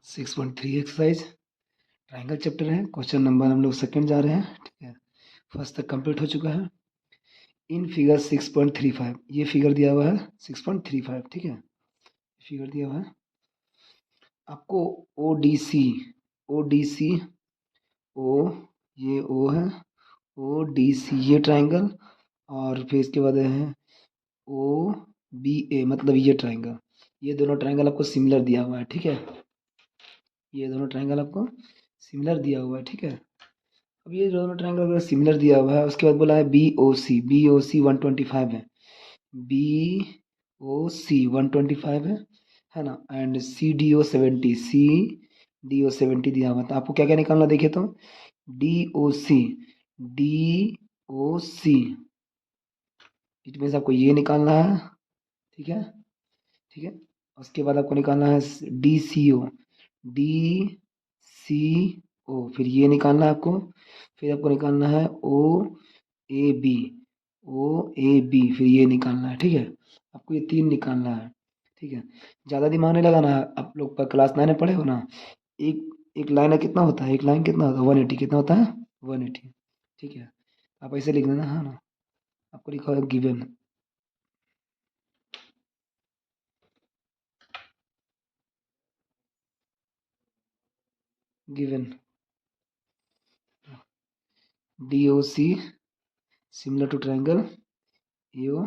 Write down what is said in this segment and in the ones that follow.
6.3 exercise triangle chapter है। Question number हम लोग सेकंड जा रहे हैं। ठीक है, फर्स्ट तक कंप्लीट हो चुका है। इन फिगर 6.35 ये फिगर दिया हुआ है 6.35। ठीक है, फिगर दिया हुआ है आपको। ओ डी सी ओ, ये ओ है, ओ डी सी ये ट्राइंगल, और फिर इसके बाद है ओ बी ए, मतलब ये ट्राइंगल। ये दोनों ट्राइंगल आपको सिमिलर दिया हुआ है। ठीक है, ये दोनों ट्राइंगल आपको सिमिलर दिया हुआ है। ठीक है, अब ये दोनों ट्राइंगल अगर सिमिलर दिया हुआ है, उसके बाद बोला है बी ओ सी 125 है, बी ओ सी 125 है ना, एंड सी डी ओ 70 दिया हुआ है। तो आपको क्या क्या निकालना देखे तो D O C it means आपको ये निकालना है। ठीक है, ठीक है, उसके बाद आपको निकालना है डी सी ओ, फिर ये निकालना है आपको, फिर आपको निकालना है ए बी फिर ये निकालना है। ठीक है, आपको ये तीन निकालना है। ठीक है, ज़्यादा दिमाग नहीं लगाना है। आप लोग पर क्लास 9 में पढ़े हो ना, एक एक लाइन कितना होता है, एक लाइन कितना होता है 180, कितना होता है 180। ठीक है, आप ऐसे लिख देना है ना, आपको लिखा होगा given given D O C similar to triangle A O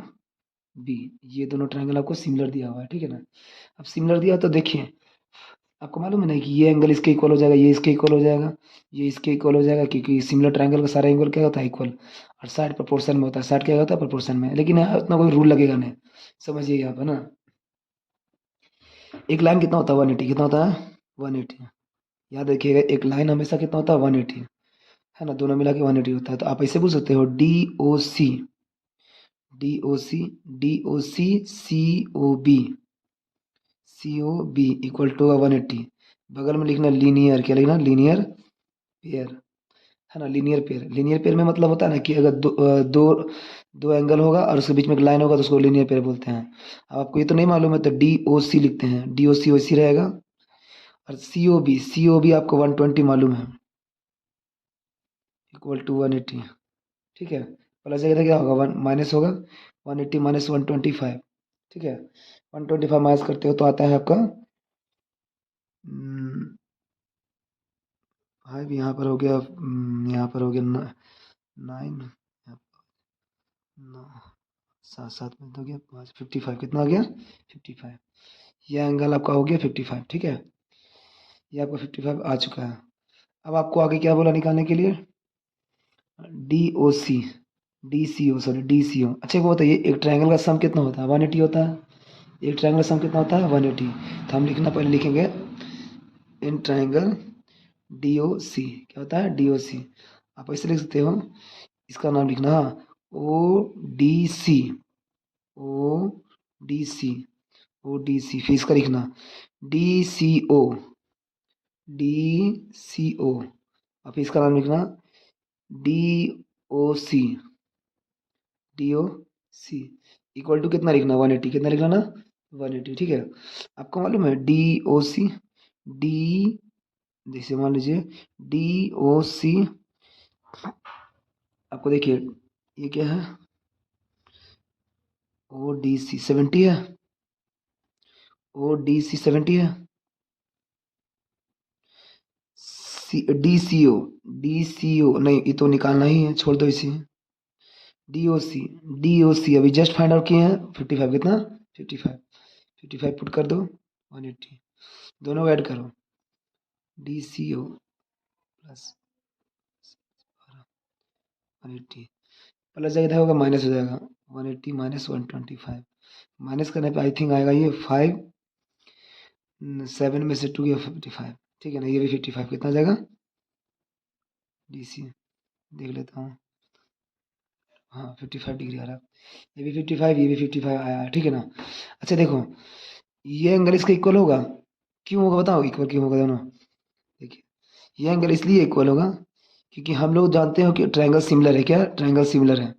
B, ये दोनों ट्राइंगल आपको सिमिलर दिया हुआ है। ठीक है ना, अब सिमिलर दिया तो देखिए, आपको मालूम है ना कि ये एंगल इसके इक्वल हो जाएगा, ये इसके इक्वल हो जाएगा, ये इसके इक्वल हो जाएगा, क्योंकि सिमिलर ट्राइंगल का सारा एंगल क्या होता है इक्वल, और साइड प्रोपोर्शन में होता है। साइड क्या होता है प्रोपोर्शन में, लेकिन यहाँ उतना कोई रूल लगेगा नहीं, समझिए यहाँ पर ना। एक लाइन कितना होता है 180, कितना होता है 180। याद रखिएगा, एक लाइन हमेशा कितना होता है 180, है ना, दोनों मिला के 180 होता है। तो आप ऐसे बोल सकते हो D O C C O B equal to 180। बगल में लिखना लीनियर, क्या लिखना लीनियर पेयर, है ना, लीनियर पेयर में मतलब होता है ना कि अगर दो एंगल होगा और उसके बीच में एक लाइन होगा तो उसको लीनियर पेयर बोलते हैं। अब आपको ये तो नहीं मालूम है तो डी ओ सी लिखते हैं, डी ओ सी वैसी रहेगा। और सी ओ बी आपको 120 मालूम है, इक्वल टू 180। ठीक है, प्लस जगह क्या होगा, वन माइनस होगा, 180 माइनस 125। ठीक है, 125 माइनस करते हो तो आता है आपका 5, यहाँ पर हो गया, यहाँ पर हो गया 9, 7 7 में तो गया 5, 55, कितना आ गया 55। यह एंगल आपका हो गया 55। ठीक है, ये आपका 55 आ चुका है। अब आपको आगे क्या बोला निकालने के लिए, D O C D C ओ। अच्छा वो बताइए, एक ट्रायंगल का सम कितना होता है 180 होता है, एक ट्रायंगल का सम कितना होता है 180। तो हम लिखना पहले लिखेंगे इन ट्रायंगल डी ओ सी, क्या होता है डी ओ सी। आप ऐसे लिख सकते हो, इसका नाम लिखना O D C O D C फिर इसका लिखना D C O D C ओ, और फिर इसका नाम लिखना D O C equal to कितना लिखना 180, कितना लिखना ना 180। ठीक है, आपको मालूम है डी ओ सी डी, जैसे मान लीजिए डी ओ सी, आपको देखिए ये क्या है ओ डी सी 70 है, ओ डी सी 70 है, डी सी ओ नहीं, ये तो निकालना ही है, छोड़ दो इसे। डी ओ सी अभी जस्ट फाइंड आउट किए हैं 55, कितना 55, 55 पुट कर दो 180, दोनों ऐड करो D C O plus 180, plus जाएगा होगा माइनस हो जाएगा 180 माइनस 125, माइनस करने पे आई थिंक आएगा ये 5, 7 में से 2 गया 55। ठीक है ना, ये भी 55, कितना जाएगा डी सी, देख लेता हूँ, हाँ 55 डिग्री आ रहा है, ये भी 55, ये भी 55 आया। ठीक है ना, अच्छा देखो, ये एंगल इसका इक्वल होगा, क्यों होगा बताओ, इक्वल क्यों होगा दोनों, देखिए ये एंगल इसलिए इक्वल होगा क्योंकि हम लोग जानते हो कि ट्रायंगल सिमिलर है, क्या ट्रायंगल सिमिलर है।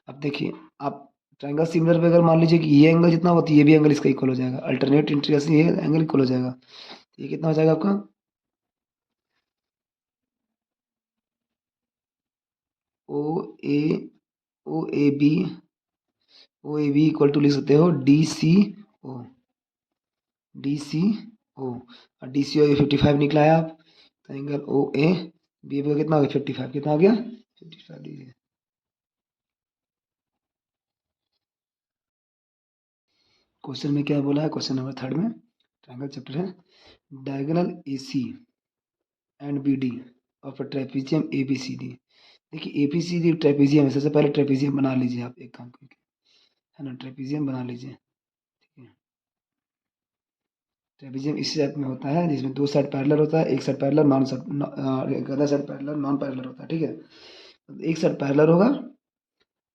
अब देखिए, आप ट्रायंगल सिमिलर पे अगर मान लीजिए कि ये एंगल जितना होता है ये भी एंगल इसका इक्वल हो जाएगा, अल्टरनेट इंटीग्रेशन ये एंगल इक्वल हो जाएगा। तो ये कितना हो जाएगा आपका, ओ ए ओ ए बी इक्वल टू लिख सकते हो ओ डी सी ओ, और डी सी ओ 55 निकला है आप, तो एंगल ओ ए बी का कितना हो गया 55, कितना हो गया 55 डिग्री। क्वेश्चन में क्या बोला है, क्वेश्चन नंबर 3 में ट्रायंगल चैप्टर है, diagonal A C and B D of trapezium A B C D. देखिए A B C D trapezium है, सबसे पहले ट्रेपीजियम बना लीजिए आप, एक काम करके, है ना, ट्रेपीजियम बना लीजिए, ठीक है। ट्रेपीजियम इस शेप में होता है जिसमें दो साइड पैरेलल होता है, एक साइड पैरेलल एक other side parallel non parallel होता है, ठीक है। तो एक साइड पैरेलल होगा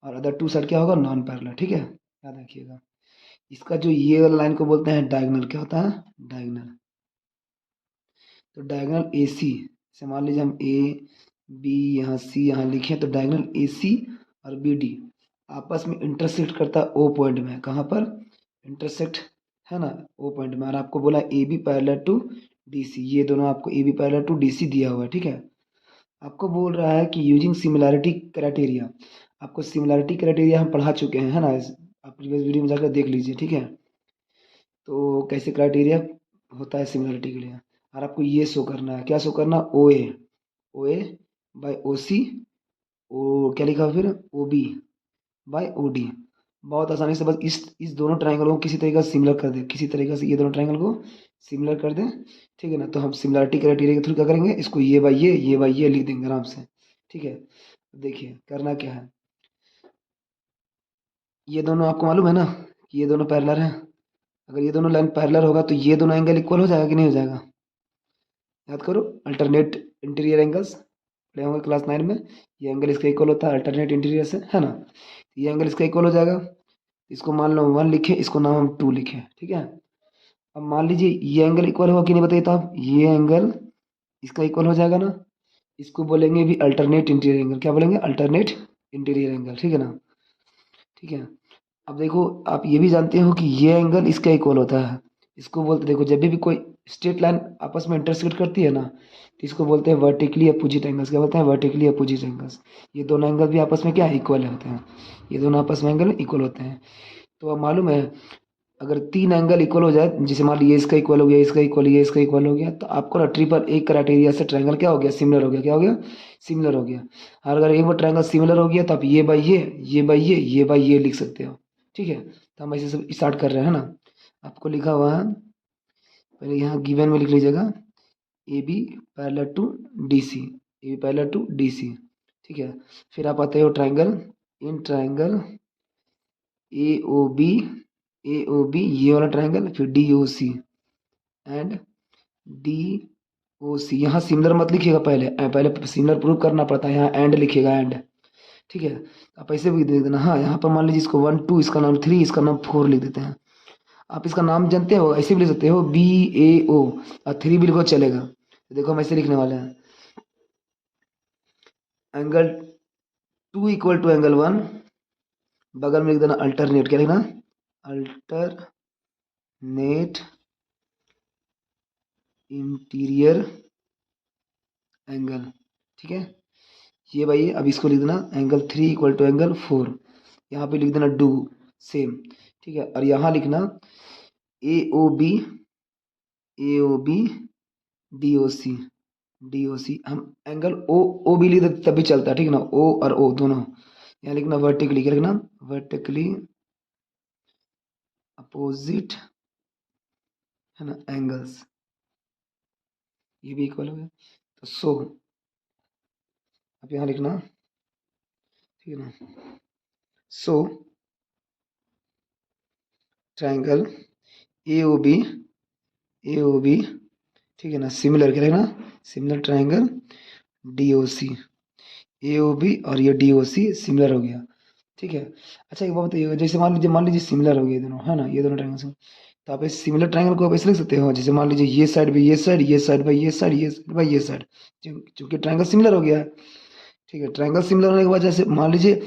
और अदर टू साइड क्या होगा, नॉन पैरेलल, ठीक है, याद रखिएगा। इसका जो ये वाला लाइन को बोलते हैं डायगोनल, क्या होता है, डायगोनल। तो डायगोनल ए सी से मान लीजिए हम ए बी यहाँ सी यहाँ लिखे, तो डायगोनल ए सी और बी डी आपस में इंटरसेक्ट करता है ओ पॉइंट में, कहाँ पर इंटरसेक्ट, है ना, ओ पॉइंट में। और आपको बोला A B parallel to D C, ये दोनों आपको A B parallel to D C दिया हुआ है, ठीक है। आपको बोल रहा है कि यूजिंग सिमिलैरिटी क्राइटेरिया, आपको सिमिलैरिटी क्राइटेरिया हम पढ़ा चुके हैं, है ना, आप प्रीवियस वीडियो में जाकर देख लीजिए, ठीक है। तो कैसे क्राइटेरिया होता है सिमिलैरिटी के लिए, और आपको ये शो करना है, क्या शो करना, ओ ए बाई ओ सी, ओ क्या लिखा फिर O B by O D. बहुत आसानी से बस इस दोनों ट्राइंगलों को किसी तरीके से सिमिलर कर दे, किसी तरीके से ये दोनों ट्राइंगल को सिमिलर कर दें, ठीक है ना। तो हम सिमिलरिटी क्राइटेरिया के थ्रू क्या करेंगे, इसको ये बाई ये लिख देंगे आराम से, ठीक है। देखिए करना क्या है, ये दोनों आपको मालूम है ना कि ये दोनों पैरेलल हैं। अगर ये दोनों लाइन पैरेलल होगा तो ये दोनों एंगल इक्वल हो जाएगा कि नहीं हो जाएगा, याद करो, अल्टरनेट इंटीरियर एंगल्स पढ़े होंगे क्लास 9 में। ये एंगल इसका इक्वल होता है अल्टरनेट इंटीरियर से, है ना। ये एंगल इसका इक्वल हो जाएगा, इसको मान लो 1 लिखे, इसको नाम हम 2 लिखे, ठीक है। अब मान लीजिए ये एंगल इक्वल होगा कि नहीं बताइए, तो आप ये एंगल इसका इक्वल हो जाएगा ना, इसको बोलेंगे भी अल्टरनेट इंटीरियर एंगल, क्या बोलेंगे, अल्टरनेट इंटीरियर एंगल, ठीक है ना, ठीक है। अब देखो आप ये भी जानते हो कि ये एंगल इसका इक्वल होता है, इसको बोलते, देखो जब भी कोई स्ट्रेट लाइन आपस में इंटरसेक्ट करती है ना, तो इसको बोलते हैं वर्टिकली अपोजिट एंगल्स, क्या बोलते हैं, वर्टिकली अपोजिट एंगल्स। ये दोनों एंगल भी आपस में क्या इक्वल होते हैं, ये दोनों आपस में एंगल इक्वल होते हैं। तो अब मालूम है अगर 3 एंगल इक्वल हो जाए, जैसे मान लीजिए इसका इक्वल हो गया, इसका इक्वल, ये इसका इक्वल हो गया, तो आपको ना ट्रिपल एक क्राइटेरिया से ट्रायंगल क्या हो गया, सिमिलर हो गया, क्या हो गया, सिमिलर हो गया। और अगर एक बार ट्रायंगल सिमिलर हो गया तो आप ये बाई ये बाई ये बाई ये लिख सकते हो, ठीक है। तो हम ऐसे सब स्टार्ट कर रहे हैं ना, आपको लिखा हुआ है, पहले यहाँ गिवन में लिख लीजिएगा, A B parallel to D C, A B parallel to D C, ठीक है। फिर आप आते हो triangle, in triangle A O B ये वाला ट्रायंगल, फिर D O C and D O C. यहाँ सिमिलर मत लिखिएगा, पहले सिमिलर प्रूव करना पड़ता है, यहाँ एंड लिखिएगा, एंड, ठीक है। आप ऐसे भी दे देना, हाँ, यहाँ पर मान लीजिए इसको 1 2, इसका नाम 3, इसका नाम 4 लिख देते हैं। आप इसका नाम जानते हो, ऐसे भी लिख सकते हो बी ए ओ, और 3 भी लिखो चलेगा। तो देखो हम ऐसे लिखने वाले हैं, एंगल 2 इक्वल टू एंगल 1, बगल में लिख देना अल्टरनेट, क्या लिखना, अल्टरनेट इंटीरियर एंगल, ठीक है। ये भाई अब इसको लिख देना एंगल 3 इक्वल टू एंगल 4, यहाँ पे लिख देना डू सेम, ठीक है। और यहाँ लिखना ए ओ बी डी ओ सी, हम एंगल ओ बी लिख देते तब भी चलता है, ठीक है ना, ओ और ओ दोनों। यहाँ लिखना वर्टिकली, क्या लिखना, वर्टिकली अपोजिट, है ना, एंगल्स, ये भी इक्वल हो गया। तो सो अब यहाँ लिखना, ठीक है ना, सो ट्रायंगल ए ओ बी, ठीक है ना, सिमिलर, क्या लिखना, सिमिलर ट्रायंगल डी ओ सी, ए ओ बी और ये डी ओ सी सिमिलर हो गया, ठीक है। अच्छा एक बात बताइए, जैसे मान लीजिए सिमिलर हो गए दोनों, है ना, ये दोनों ट्रायंगल, तो आप इस सिमिलर ट्रायंगल को आप ऐसे लिख सकते हो, जैसे मान लीजिए ये साइड बाई ये साइड, ये साइड बाई ये साइड, ये साइड बाई ये साइड, क्योंकि ट्रायंगल सिमिलर हो गया है, ठीक है। ट्रायंगल सिमिलर होने के बाद जैसे मान लीजिए,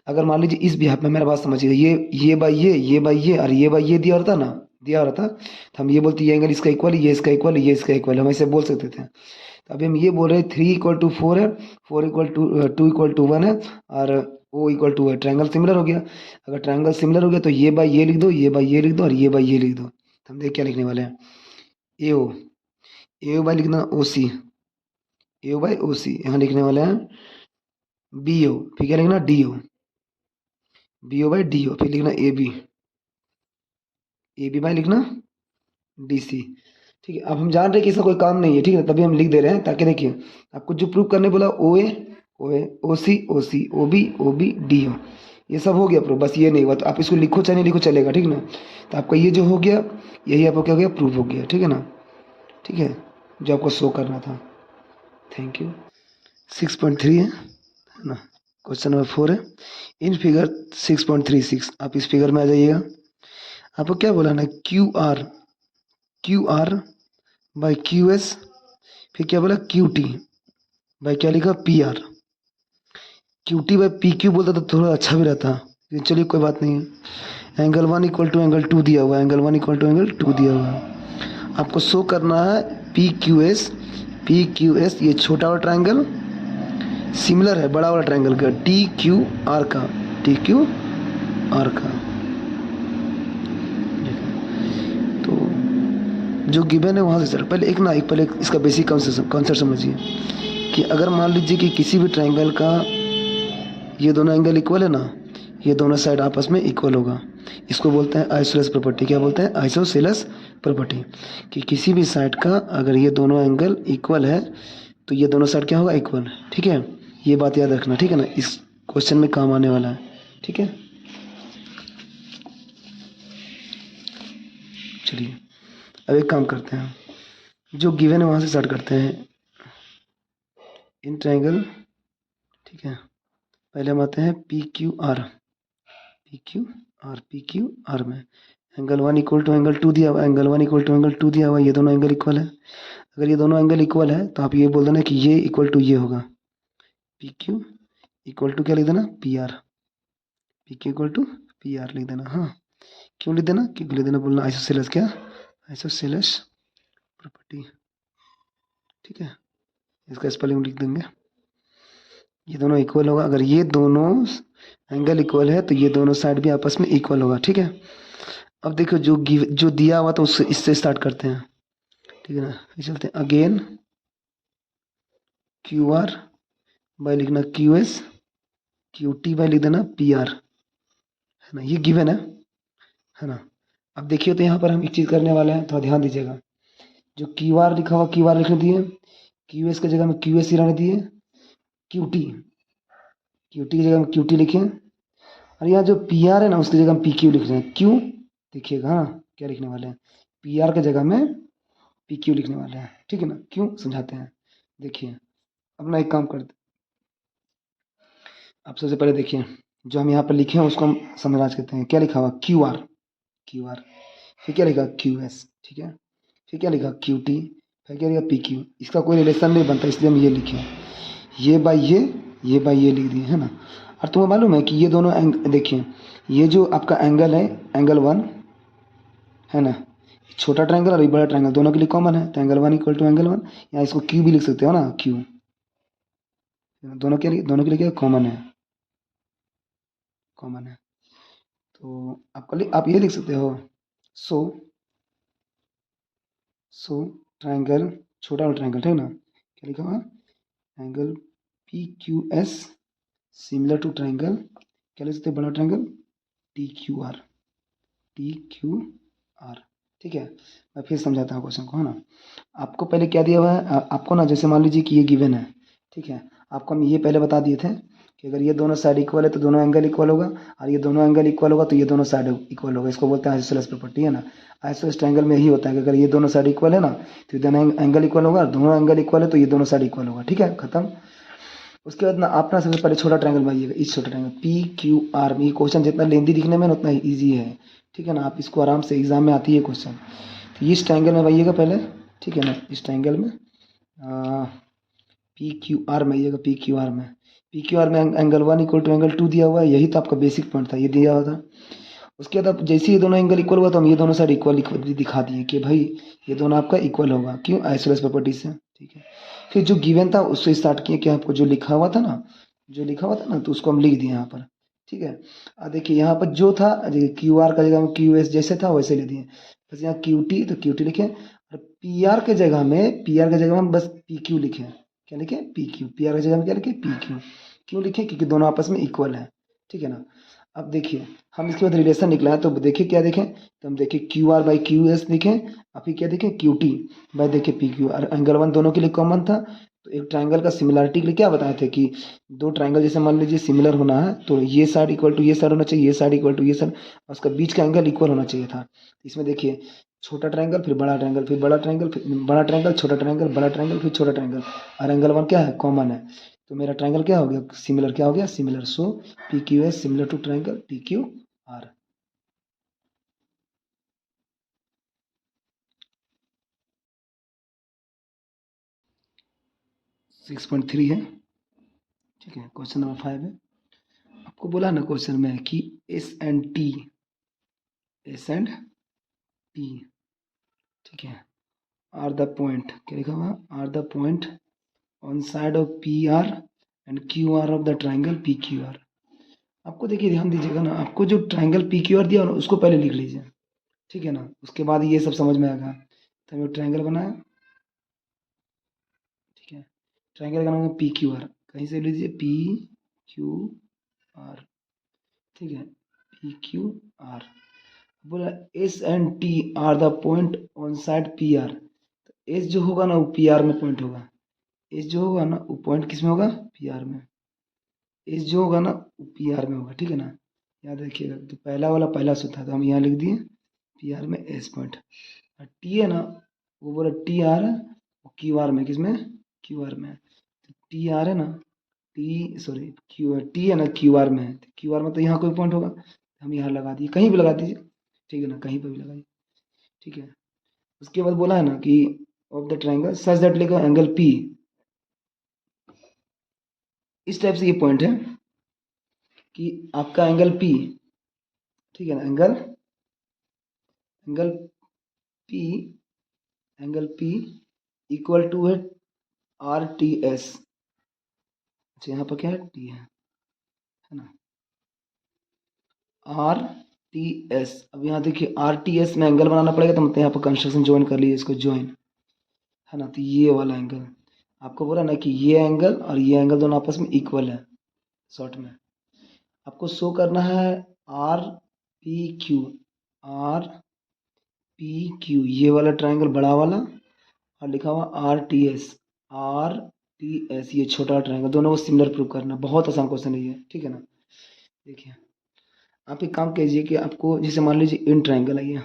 अगर मान लीजिए इस बिहाफ में, मेरा बात समझिए, ये बाई ये बाई ये और ये बाई ये दिया होता ना, दिया हो रहा था तो हम ये बोलते ये एंगल इसका इक्वल, ये इसका इक्वल, ये इसका इक्वल, हम ऐसे बोल सकते थे। तो अभी हम ये बोल रहे हैं 3 = 4 है, 4 = 2 = 1 है, और O = 2 है। ट्रायंगल सिमिलर हो गया। अगर ट्रायंगल सिमिलर हो गया तो ये बाय ये लिख दो, ये बाय ये लिख दो, और ये बाय ये लिख दो। तो हम देख क्या लिखने वाले हैं, AO, AO बाय लिखना OC, AO बाय OC यहाँ लिखने वाले हैं BO, फिर क्या लिखना DO, BO बाय DO, फिर लिखना AB, AB बाय लिखना DC। ठीक है, अब हम जान रहे हैं कि इसका कोई काम नहीं है, ठीक है, तभी हम लिख दे रहे हैं, ताकि देखिए आपको जो प्रूव करने बोला OA, OA, OC, OC, OB, OB, DO, ये सब हो गया प्रूफ। बस ये नहीं हुआ तो आप इसको लिखो चाहे नहीं लिखो चलेगा, ठीक ना। तो आपका ये जो हो गया, यही आपको क्या हो गया, प्रूफ हो गया, ठीक है ना। ठीक है, जो आपको शो करना था। Thank you. 6.3 है ना, क्वेश्चन नंबर 4 है। इन फिगर 6.36 आप इस फिगर में आ जाइएगा। आपको क्या बोला ना, Q R by Q S, फिर क्या बोला QT बाई क्या लिखा PR। QT बाई PQ बोलता तो थोड़ा अच्छा भी रहता, लेकिन चलिए कोई बात नहीं है। एंगल 1 = एंगल 2 दिया हुआ है, एंगल 1 = एंगल 2 दिया हुआ है। आपको शो करना है PQS, ये छोटा वाला ट्रायंगल सिमिलर है बड़ा वाला ट्रायंगल का, TQR का, TQR का। तो जो गिवन है वहाँ से सर पहले एक इसका बेसिक कॉन्सेप्ट समझिए कि अगर मान लीजिए कि किसी भी ट्रायंगल का ये दोनों एंगल इक्वल है ना, ये दोनों साइड आपस में इक्वल होगा, इसको बोलते हैं आइसोसेलेस प्रॉपर्टी। क्या बोलते हैं, आइसोसेलेस प्रॉपर्टी। कि किसी भी साइड का अगर ये दोनों एंगल इक्वल है तो ये दोनों साइड क्या होगा, इक्वल। ठीक है, ये बात याद रखना, ठीक है ना, इस क्वेश्चन में काम आने वाला है। ठीक है, चलिए अब एक काम करते हैं, जो गिवन है वहाँ से स्टार्ट करते हैं। इन ट्रायंगल, ठीक है, पहले हम आते हैं PQR में एंगल 1 = एंगल 2 दिया हुआ है, एंगल 1 = एंगल 2 दिया हुआ है, ये दोनों एंगल इक्वल है। अगर ये दोनों एंगल इक्वल है तो आप ये बोल देना कि ये इक्वल टू ये होगा, PQ इक्वल टू क्या लिख देना, PR, PQ equal to PR लिख देना। हाँ, क्यों लिख देना, क्योंकि लिख देना बोलना आइसोसेलेस, क्या आइसोसेलेस प्रॉपर्टी। ठीक है, इसका स्पेलिंग लिख देंगे। ये दोनों इक्वल होगा, अगर ये दोनों एंगल इक्वल है तो ये दोनों साइड भी आपस में इक्वल होगा। ठीक है, अब देखो जो दिया हुआ तो उससे इससे स्टार्ट करते हैं, ठीक है ना। फिर चलते हैं अगेन QR बाय लिखना QS, QT बाय लिख देना PR, है ना, ये गिवन है ना। अब देखिए तो यहाँ पर हम एक चीज़ करने वाले हैं, थोड़ा ध्यान दीजिएगा। जो QR लिखा हुआ QR लिखने दिए, QS की जगह में QS ही रहने दिए, QT की जगह में QT लिखे, और यहाँ जो PR है ना उसकी जगह हम PQ लिख रहे हैं। क्यों, देखिएगा हाँ क्या लिखने वाले हैं, PR की जगह में PQ लिखने वाले हैं। ठीक है ना, क्यों समझाते हैं। देखिए अपना एक काम करते, आप सबसे पहले देखिए जो हम यहाँ पर लिखे हैं उसको हम समराइज करते हैं। क्या लिखा हुआ, QR, फिर क्या लिखा QS, ठीक है, फिर क्या लिखा QT, फिर क्या लिखा PQ। इसका कोई रिलेशन नहीं बनता, इसलिए हम ये लिखे, ये बाय ये बाय ये लिख दिए, है ना। और तुम्हें मालूम है कि ये दोनों देखिए, ये जो आपका एंगल है एंगल 1 है ना, छोटा ट्रायंगल और ये बड़ा ट्रायंगल दोनों के लिए कॉमन है, तो एंगल 1 = एंगल 1, या इसको Q भी लिख सकते हो ना, Q, दोनों के लिए क्या कॉमन है, तो आप ये लिख सकते हो, सो ट्रायंगल, छोटा वाला ट्रायंगल, ठीक है ना, क्या लिखा हुआ, angle PQS similar to triangle, क्या लिख सकते हैं, बड़ा ट्रायंगल TQR। ठीक है, मैं फिर समझाता हूँ क्वेश्चन को, है ना। आपको पहले क्या दिया हुआ है, आपको ना जैसे मान लीजिए कि ये गिवन है, ठीक है, आपको हम ये पहले बता दिए थे कि अगर ये दोनों साइड इक्वल है तो दोनों एंगल इक्वल होगा, और ये दोनों एंगल इक्वल होगा तो ये दोनों साइड इक्वल होगा। इसको बोलते हैं आइसोसेलेस प्रॉपर्टी, है ना। आइसोसेलेस ट्रायंगल में यही होता है कि अगर ये दोनों साइड इक्वल है ना तो ये दोनों एंगल इक्वल होगा, दोनों एंगल इक्वल है तो ये दोनों साइड इक्वल होगा। ठीक है, खत्म। उसके बाद ना आप ना सबसे पहले छोटा ट्रायंगल बनाइएगा, इस छोटा ट्रायंगल PQR में। ये क्वेश्चन जितना लेंदी दिखने में उतना ईजी है, ठीक है ना, आप इसको आराम से एग्जाम में आती है क्वेश्चन। तो इस ट्रायंगल में बनाइएगा पहले, ठीक है ना, इस ट्रायंगल में PQR में आइएगा, PQR में एंगल 1 = एंगल 2 दिया हुआ है, यही तो आपका बेसिक पॉइंट था, ये दिया हुआ था। उसके बाद अब जैसे ये दोनों एंगल इक्वल हुआ तो हम ये दोनों साइड इक्वल इक्वल दिखा दिए कि भाई ये दोनों आपका इक्वल होगा, क्यों, आइसोसेलेस प्रॉपर्टी से, ठीक है। फिर जो गिवन था उससे स्टार्ट किए कि आपको जो लिखा हुआ था ना, तो उसको हम लिख दिए यहाँ पर, ठीक है। अब देखिए यहाँ पर जो था, क्यू आर का जगह में क्यू एस जैसे था वैसे ले दिए, बस यहाँ क्यू टी तो क्यू टी लिखे, और पी आर के जगह में, हम बस पी क्यू लिखे, क्या लिखे, पी क्यू, पी आर की जगह में क्या लिखे, पी क्यू, क्यों लिखे, क्योंकि दोनों आपस में इक्वल है, ठीक है ना। अब देखिए हम इसके बाद रिलेशन निकला है, तो देखिए क्या देखें, तो हम देखिए Q R by Q S लिखें, और फिर क्या देखें, क्यू टी बाई देखिए पी क्यू, और एंगल वन दोनों के लिए कॉमन था, तो एक ट्राइंगल का सिमिलरिटी के लिए क्या बताए थे कि दो ट्राइंगल जैसे मान लीजिए सिमिलर होना है तो ये साइड इक्वल टू ये साइड होना चाहिए, ये साइड इक्वल टू ये साइड, और उसका बीच का एंगल इक्वल होना चाहिए था। इसमें देखिए छोटा ट्राइंगल फिर बड़ा ट्राइंगल फिर बड़ा ट्राइंगल फिर बड़ा ट्राइंगल, छोटा ट्राइंगल बड़ा ट्राइंगल फिर छोटा ट्राइंगल, और एंगल वन क्या है, कॉमन है, तो मेरा ट्राइंगल क्या हो गया, सिमिलर, क्या हो गया, similar. So P Q S similar to triangle P Q R. 6.3 है, ठीक है। क्वेश्चन नंबर 5 है, आपको बोला ना क्वेश्चन में कि एस एंड टी, ठीक है, आर द पॉइंट, क्या लिखा हुआ, are the point on side of P R and Q R of the triangle P Q R. आपको देखिए ध्यान दीजिएगा ना, आपको जो ट्राइंगल पी क्यू आर दिया ना उसको पहले लिख लीजिए, ठीक है ना, उसके बाद ये सब समझ में आएगा। तो हमें ट्राइंगल बनाया, ठीक है, ट्राइंगल का नाम है पी क्यू आर, कहीं से लीजिए पी क्यू आर, ठीक है, पी क्यू आर। बोला S and T R the point on side P R, S जो होगा ना वो पी आर में पॉइंट होगा, एस जो होगा ना वो पॉइंट किस में होगा, पी आर में, एस जो होगा ना वो पी आर में होगा, ठीक है ना, याद रखिएगा। तो पहला वाला पहला सूत्र था तो हम यहाँ लिख दिए पी आर में एस पॉइंट, और टी है ना वो बोला टी आर है क्यू आर में, किसमें, क्यू आर में, तो टी आर है ना, टी सॉरी क्यू टी है ना क्यू आर में है, क्यू आर में तो यहाँ कोई पॉइंट होगा, हम यहाँ लगा दिए, कहीं भी लगा दीजिए, ठीक है ना, कहीं पर भी लगाइए, ठीक है। उसके बाद बोला है ना कि of the triangle such that लिखो एंगल पी, इस टाइप से ये पॉइंट है कि आपका एंगल पी, ठीक है ना, angle angle P, angle P equal to है आर टी एस, अच्छा यहाँ पर क्या है, टी है ना, आर टी एस। अब यहाँ देखिए आर टी एस में एंगल बनाना पड़ेगा, तो मतलब यहाँ पर कंस्ट्रक्शन ज्वाइन कर लीजिए, इसको ज्वाइन, है ना, तो ये वाला एंगल आपको बोला ना कि ये एंगल और ये एंगल दोनों आपस में इक्वल है, शॉर्ट में आपको शो करना है R P Q, R P Q, ये वाला ट्राइंगल बड़ा वाला, और लिखा हुआ are T S, are T S ये छोटा ट्राइंगल, दोनों को सिमिलर प्रूव करना, बहुत आसान क्वेश्चन है ये, ठीक है ना। देखिए आप एक काम कीजिए कि आपको जैसे मान लीजिए इन ट्राइंगल है ये,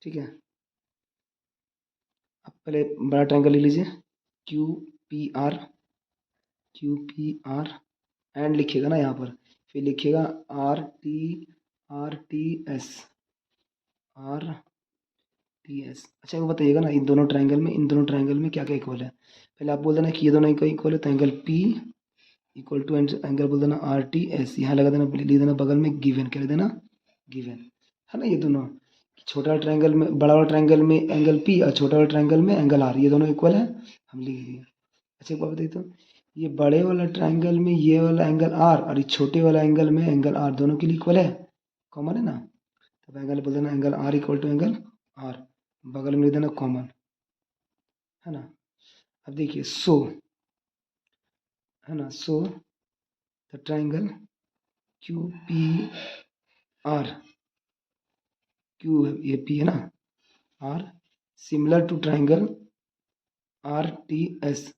ठीक है, आप पहले बड़ा ट्राइंगल ले लीजिए, Q P R, Q P R and लिखिएगा ना यहाँ पर, फिर लिखिएगा are T S, are T S. अच्छा वो बताइएगा ना इन दोनों ट्राइंगल में क्या क्या इक्वल है, पहले आप बोल देना कि ये दोनों इक्वल है, तो angle P equal to angle बोल देना आर टी एस, यहाँ लगा देना, लिख देना बगल में गिवन, क्या लिख देना, गिवन, है ना, ये दोनों छोटा ट्राइंगल में, बड़ा वाला ट्राइंगल में एंगल पी और छोटा वाला ट्राइंगल में एंगल आर, ये दोनों इक्वल है, हम लिख दिए। अच्छा एक बात बताइए, तो ये बड़े वाला ट्राइंगल में ये वाला एंगल आर और ये छोटे वाला एंगल में एंगल आर दोनों के लिए इक्वल है, कॉमन है ना, तब एंगल बोल देना angle R equal to angle R, बगल में लिख देना कॉमन, है ना। अब देखिए सो, है ना, so the triangle Q P R, Q ये पी है ना, R similar to triangle R T S.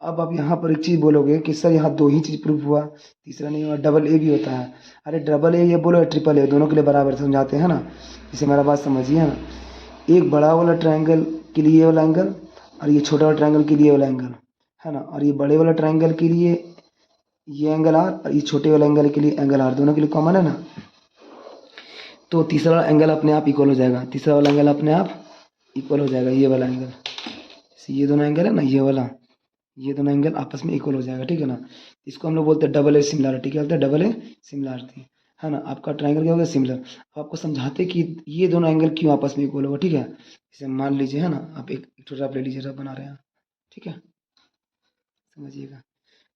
अब आप यहाँ पर एक चीज़ बोलोगे कि सर यहाँ दो ही चीज़ प्रूफ हुआ, तीसरा नहीं हुआ, डबल ए भी होता है, अरे डबल ए ये बोलो या ट्रिपल ए, दोनों के लिए बराबर समझाते हैं ना, इसे मेरा बात समझिए ना, एक बड़ा वाला ट्राइंगल के लिए ये वाला एंगल और ये छोटा वाला ट्राइंगल के लिए वाला एंगल, है ना, और ये बड़े वाला ट्राइंगल के लिए ये एंगल आर और ये छोटे वाला एंगल के लिए एंगल आर, दोनों के लिए कॉमन है ना, तो तीसरा वाला एंगल अपने आप इक्वल हो जाएगा, तीसरा वाला एंगल अपने आप इक्वल हो जाएगा, ये वाला एंगल, ये दोनों एंगल है ना, ये दोनों एंगल आपस में इक्वल हो जाएगा, ठीक है ना। इसको हम लोग बोलते हैं डबल ए सिमिलरिटी, क्या बोलते हैं, डबल ए सिमिलरिटी, है ना, आपका ट्राइंगल क्या हो गया, सिमिलर। अब आपको समझाते कि ये दोनों एंगल क्यों आपस में इक्वल होगा, ठीक है। जैसे मान लीजिए, है ना, आप एक छोटा आप ले लीजिए, रफ बना रहे हैं, ठीक है, समझिएगा।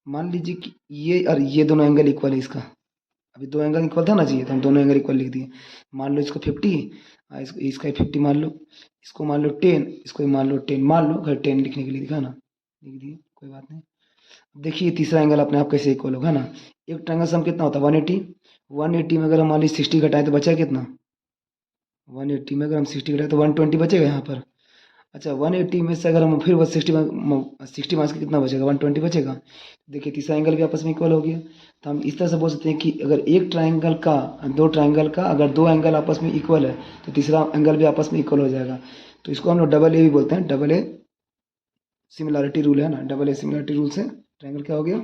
मान लीजिए कि ये और ये दोनों एंगल इक्वल है इसका। अभी दो एंगल इक्वल था ना चाहिए, तो हम दोनों एंगल इक्वल लिख दिए। मान लो इसको 50, इसका 50 मान लो, इसको मान लो 10, इसको भी मान लो 10, मान लो, अगर 10 लिखने के लिए दिखा ना, लिख दिए, कोई बात नहीं। अब देखिए तीसरा एंगल अपने आप कैसे इक्वल होगा, है ना। एक ट्रायंगल सम कितना होता है, 180। 180 में अगर हम मान लीजिए 60 घटाएं तो बचा कितना, 180 में अगर हम 60 घटाएं तो 120 बचेगा यहाँ पर। अच्छा, 180 में से अगर हम फिर 60 माइनस के कितना बचेगा, 120 बचेगा। देखिए तीसरा एंगल भी आपस में इक्वल हो गया। तो हम इस तरह से बोल सकते हैं कि अगर एक ट्राइंगल का, दो ट्राइंगल का अगर दो एंगल आपस में इक्वल है तो तीसरा एंगल भी आपस में इक्वल हो जाएगा। तो इसको हम लोग डबल ए भी बोलते हैं, डबल ए सिमिलैरिटी रूल है ना, डबल ए सिमिलैरिटी रूल से ट्राइंगल क्या हो गया,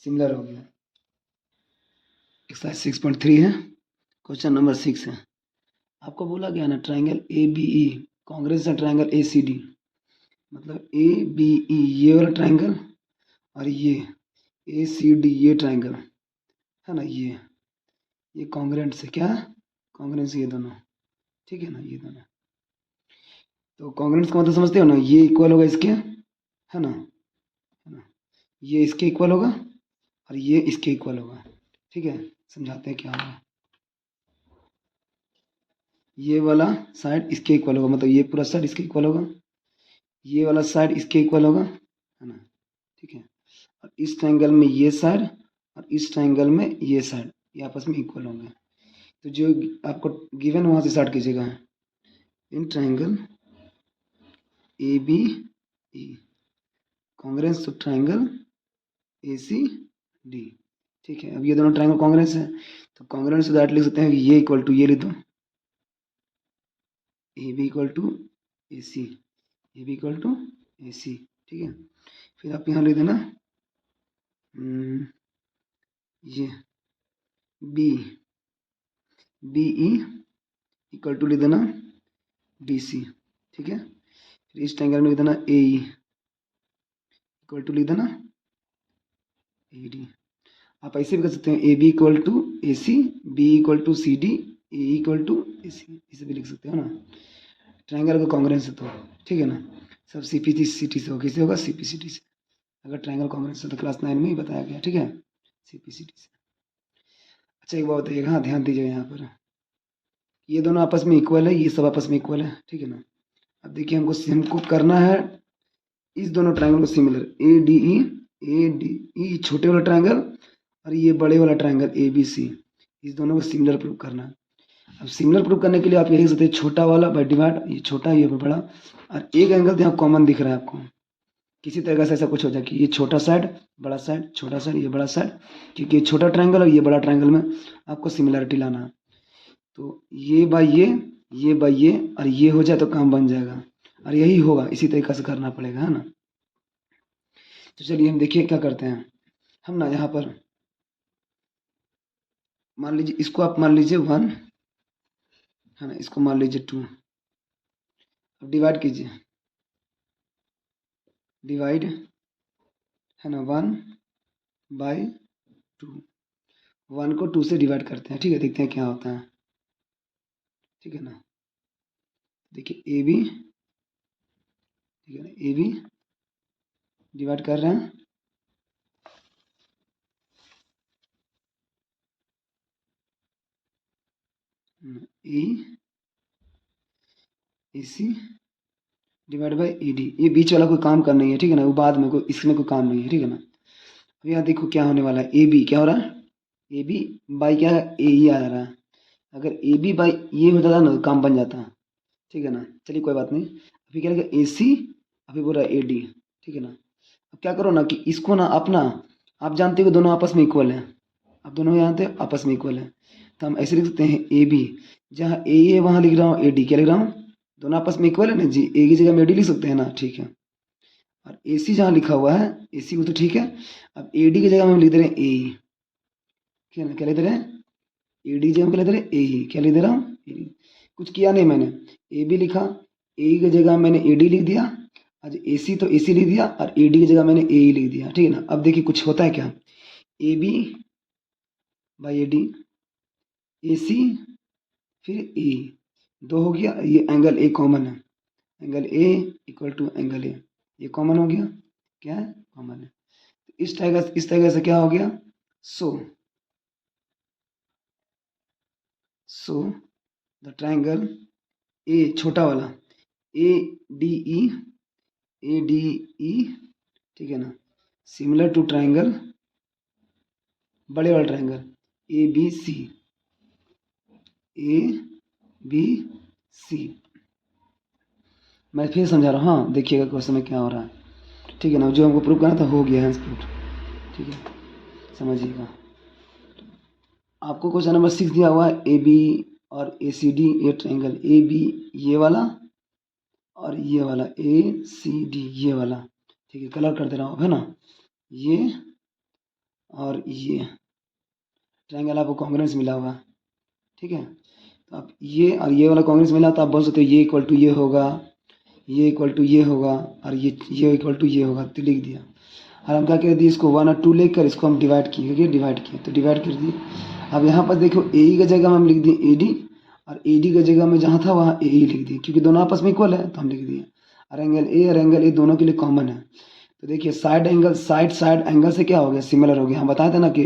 सिमिलर हो गया। एक्सरसाइज 6.3 है, क्वेश्चन नंबर 6 है। आपको बोला गया ना triangle A B E congruent है ट्राइंगल ए सी डी, मतलब ए बी ई ये वाला ट्राइंगल और ये ए सी डी ये ट्राइंगल, है ना, ये कॉन्ग्रेंट से क्या, कॉन्ग्रेंट से ये दोनों, ठीक है ना, ये दोनों। तो कॉन्ग्रेंट का मतलब समझते हो ना, ये इक्वल होगा इसके, है ना, ये इसके इक्वल होगा और ये इसके इक्वल होगा, ठीक है। समझाते हैं क्या होगा। ये वाला साइड इसके इक्वल होगा, मतलब ये पूरा साइड इसके इक्वल होगा, ये वाला साइड इसके इक्वल होगा, है ना, ठीक है। और इस ट्रायंगल में ये साइड और इस ट्रायंगल में ये साइड ये आपस में इक्वल होंगे। तो जो आपको गिवन वहां से स्टार्ट कीजिएगा, in triangle A B E congruent to triangle A C D, ठीक है। अब ये दोनों ट्रायंगल कॉन्ग्रेंस है, तो कॉन्ग्रेंस दैट लिख सकते हैं कि ये इक्वल टू ये लिख दो, A B equal to A C, A B equal to A C, ठीक है। फिर आप यहाँ लिख देना ये B B E equal to लिख देना डी सी, ठीक है। फिर इस ट्रायंगल में लिख देना ए ई इक्वल टू लिख देना ए डी। आप ऐसे भी कर सकते हैं, A B equal to A C, B equal to C D, A equal to A C, इसे भी लिख सकते हो ना। ट्रायंगल का कॉन्ग्रेंस है तो, ठीक है ना। सब सी पी सी टी से होगा, किससे होगा, सी पी सी टी से। अगर ट्रायंगल कॉन्ग्रेंस है तो क्लास 9 में ही बताया गया, ठीक है, सी पी सी टी से। अच्छा एक बात बताइएगा, हाँ ध्यान दीजिएगा यहाँ पर, ये दोनों आपस में इक्वल है, ये सब आपस में इक्वल है, ठीक है ना। अब देखिए हमको करना है इस दोनों ट्रायंगल को सिमिलर, ए डी ई छोटे वाला ट्रायंगल और ये बड़े वाला ट्रायंगल ए बी सी, इस दोनों को सिमिलर प्रूव करना है। अब सिमिलर प्रूव करने के लिए आप यही सकते हैं, छोटा वाला बाय डिवाइड, ये छोटा ये बड़ा, और एक एंगल तो यहाँ कॉमन दिख रहा है आपको, किसी तरह से ऐसा कुछ हो जाए कि ये छोटा साइड बड़ा साइड, छोटा साइड ये बड़ा साइड, क्योंकि ये छोटा ट्रायंगल और ये बड़ा ट्रायंगल में आपको सिमिलरिटी लाना है। तो ये बाय ये और ये हो जाए तो काम बन जाएगा, और यही होगा, इसी तरीका से करना पड़ेगा, है ना। तो चलिए हम देखिए क्या करते हैं। हम ना यहाँ पर मान लीजिए, इसको आप मान लीजिए 1, है ना, इसको मान लीजिए 2। अब डिवाइड कीजिए, डिवाइड, है ना, 1/2, 1 को 2 से डिवाइड करते हैं, ठीक है, देखते हैं क्या होता है, ठीक है ना। देखिए ए बी, ठीक है ना, ए बी डिवाइड कर रहे हैं, ए ए सी डिवाइड बाई ई डी, ये बीच वाला कोई काम का नहीं है, ठीक है ना, वो बाद में कोई, इसमें कोई काम नहीं है, ठीक है ना। अब यहाँ देखो क्या होने वाला है, ए बी क्या हो रहा है, ए बी बाई क्या है, ए ही आ रहा है। अगर ए बी बाई ये हो जाता ना तो काम बन जाता है, ठीक है ना। चलिए कोई बात नहीं, अभी क्या रहेगा ए सी, अभी बोल रहा है ए डी, ठीक है ना। अब क्या करो ना कि इसको ना अपना, आप जानते हो कि दोनों आपस में इक्वल है, आप दोनों जानते हो आपस में इक्वल है, तो हम ऐसे लिख सकते हैं ए बी, जहाँ ए वहाँ लिख रहा हूँ ए डी क्या लिख रहा हूँ, दोनों आपस में इक्वल है ना जी, ए की जगह में ए डी लिख सकते हैं ना, ठीक है। और ए सी जहाँ लिखा हुआ है ए सी वो तो ठीक है, अब ए डी की जगह में हम लिख दे रहे हैं ए, ठीक है ना, क्या लिख दे रहे हैं ए डी की जगह में क्या लिख दे रहे हैं ए, क्या लिख दे रहा हूँ ए, कुछ किया नहीं मैंने, ए बी लिखा, ए की जगह मैंने ए डी लिख दिया, आज ए सी तो ए सी लिख दिया और ए डी की जगह मैंने ए ही लिख दिया, ठीक है ना। अब देखिए कुछ होता है क्या, A B by A D AC फिर A, 2 हो गया। ये एंगल A कॉमन है, angle A equal to angle A, ये कॉमन हो गया, क्या है, कॉमन है। इस तरह से क्या हो गया, सो द ट्राइंगल ए छोटा वाला ए डी ई, ठीक है ना, सिमिलर टू ट्राइंगल बड़े वाला ट्राइंगल ए बी सी। मैं फिर समझा रहा हूँ, हाँ देखिएगा क्वेश्चन में क्या हो रहा है, ठीक है ना, जो हमको प्रूव करना था हो गया है प्रूफ, ठीक है, समझिएगा। आपको क्वेश्चन नंबर 6 दिया हुआ है, ए बी और ए सी डी, ये ट्राइंगल ए बी ये वाला और ये वाला ए सी डी ये वाला, ठीक है, कलर कर दे रहा हूँ है ना, ये और ये ट्राइंगल आपको कांग्रेंस मिला हुआ, ठीक है। तो आप ये और ये वाला कांग्रेंस मिला तो आप बोल सकते हो ये इक्वल टू ये होगा, ये इक्वल टू ये होगा और ये इक्वल टू ये होगा, तो लिख दिया। और हम क्या कर दिए, इसको 1 और 2 लेकर इसको हम डिवाइड किए, डिवाइड किए तो डिवाइड कर दिए। अब यहाँ पर देखो ए ई की जगह में हम लिख दिए ए डी, और ए डी की जगह में जहाँ था वहाँ ए ई लिख दिए, क्योंकि दोनों आपस में इक्वल है तो हम लिख दिए। और एंगल ए दोनों के लिए कॉमन है, तो देखिए साइड एंगल से क्या हो गया, सिमिलर हो गया। हम बताए थे ना कि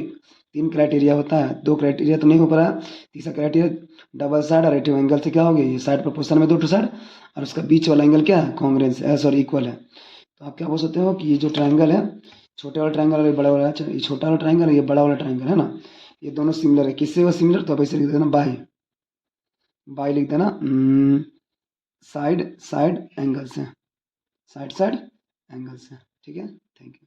3 क्राइटेरिया होता है, 2 क्राइटेरिया तो नहीं हो पा रहा है, तीसरा क्राइटेरिया डबल साइड और रेटिव एंगल से क्या हो गया, ये साइड प्रोपोर्शन में 2 साइड और उसका बीच वाला एंगल क्या है, कॉन्ग्रेंस सॉरी इक्वल है। तो आप क्या बोल सकते हो कि ये जो ट्राइंगल है, छोटे वाला ट्राइंगल और ये बड़ा वाला, ये छोटा वाला ट्राइंगल और ये बड़ा वाला ट्राइंगल है ना, ये दोनों सिमिलर है। किससे वो सिमिलर, तो आप ऐसे लिख देना बाय लिख देना, साइड एंगल से, साइड एंगल से, ठीक है। Thank you.